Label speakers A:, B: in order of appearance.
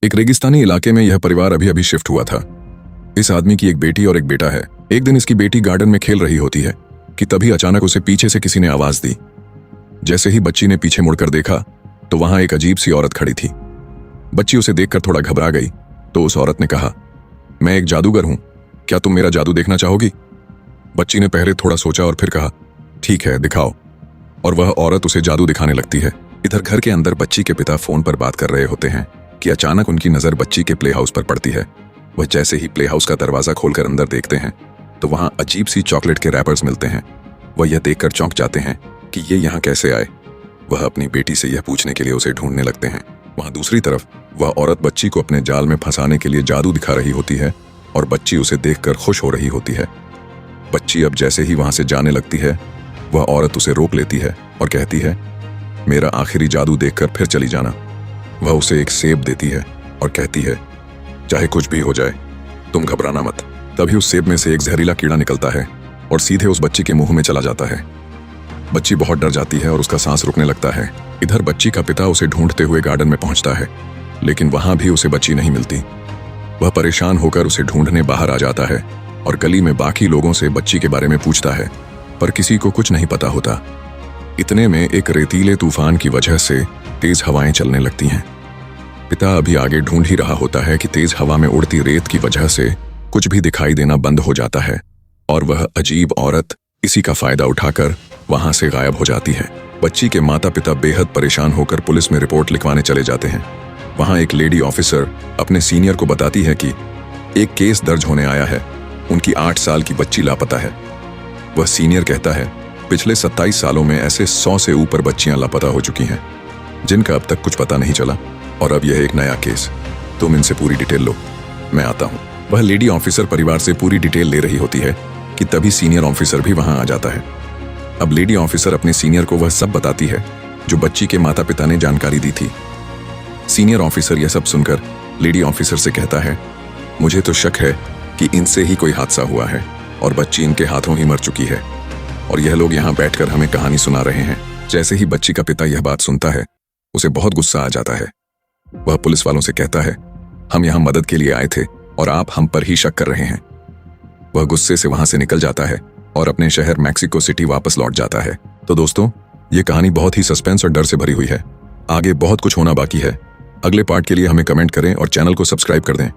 A: एक रेगिस्तानी इलाके में यह परिवार अभी अभी शिफ्ट हुआ था। इस आदमी की एक बेटी और एक बेटा है। एक दिन इसकी बेटी गार्डन में खेल रही होती है कि तभी अचानक उसे पीछे से किसी ने आवाज दी। जैसे ही बच्ची ने पीछे मुड़कर देखा तो वहां एक अजीब सी औरत खड़ी थी। बच्ची उसे देखकर थोड़ा घबरा गई तो उस औरत ने कहा, मैं एक जादूगर हूं, क्या तुम मेरा जादू देखना चाहोगी? बच्ची ने पहले थोड़ा सोचा और फिर कहा, ठीक है, दिखाओ। और वह औरत उसे जादू दिखाने लगती है। इधर घर के अंदर बच्ची के पिता फोन पर बात कर रहे होते हैं कि अचानक उनकी नजर बच्ची के प्ले हाउस पर पड़ती है। वह जैसे ही प्ले हाउस का दरवाजा खोलकर अंदर देखते हैं तो वहां अजीब सी चॉकलेट के रैपर्स मिलते हैं। वह यह देखकर चौंक जाते हैं कि ये यहाँ कैसे आए। वह अपनी बेटी से यह पूछने के लिए उसे ढूंढने लगते हैं। वहां दूसरी तरफ वह औरत बच्ची को अपने जाल में फंसाने के लिए जादू दिखा रही होती है और बच्ची उसे देखकर खुश हो रही होती है। बच्ची अब जैसे ही वहां से जाने लगती है वह औरत उसे रोक लेती है और कहती है, मेरा आखिरी जादू देखकर फिर चली जाना। वह उसे एक सेब देती है और कहती है, चाहे कुछ भी हो जाए तुम घबराना मत। तभी उस सेब में से एक जहरीला कीड़ा निकलता है और सीधे उस बच्ची के मुंह में चला जाता है। बच्ची बहुत डर जाती है और उसका सांस रुकने लगता है। इधर बच्ची का पिता उसे ढूंढते हुए गार्डन में पहुंचता है, लेकिन वहां भी उसे बच्ची नहीं मिलती। वह परेशान होकर उसे ढूंढने बाहर आ जाता है और गली में बाकी लोगों से बच्ची के बारे में पूछता है, पर किसी को कुछ नहीं पता होता। इतने में एक रेतीले तूफान की वजह से तेज हवाएं चलने लगती हैं। पिता अभी आगे ढूंढ ही रहा होता है कि तेज हवा में उड़ती रेत की वजह से कुछ भी दिखाई देना बंद हो जाता है और वह अजीब औरत इसी का फायदा उठाकर वहां से गायब हो जाती है। बच्ची के माता पिता बेहद परेशान होकर पुलिस में रिपोर्ट लिखवाने चले जाते हैं। वहां एक लेडी ऑफिसर अपने सीनियर को बताती है कि एक केस दर्ज होने आया है, उनकी 8 साल की बच्ची लापता है। वह सीनियर कहता है, पिछले 27 सालों में ऐसे 100 से ऊपर बच्चियां लापता हो चुकी हैं जिनका अब तक कुछ पता नहीं चला, और अब यह एक नया केस। तुम इनसे पूरी डिटेल लो, मैं आता हूं। वह लेडी ऑफिसर परिवार से पूरी डिटेल ले रही होती है कि तभी सीनियर ऑफिसर भी वहां आ जाता है। अब लेडी ऑफिसर अपने सीनियर को वह सब बताती है जो बच्ची के माता पिता ने जानकारी दी थी। सीनियर ऑफिसर यह सब सुनकर लेडी ऑफिसर से कहता है, मुझे तो शक है कि इनसे ही कोई हादसा हुआ है और बच्ची इनके हाथों ही मर चुकी है और यह लोग यहाँ बैठकर हमें कहानी सुना रहे हैं। जैसे ही बच्ची का पिता यह बात सुनता है उसे बहुत गुस्सा आ जाता है। वह पुलिस वालों से कहता है, हम यहाँ मदद के लिए आए थे और आप हम पर ही शक कर रहे हैं। वह गुस्से से वहां से निकल जाता है और अपने शहर मैक्सिको सिटी वापस लौट जाता है। तो दोस्तों, ये कहानी बहुत ही सस्पेंस और डर से भरी हुई है। आगे बहुत कुछ होना बाकी है। अगले पार्ट के लिए हमें कमेंट करें और चैनल को सब्सक्राइब कर दें।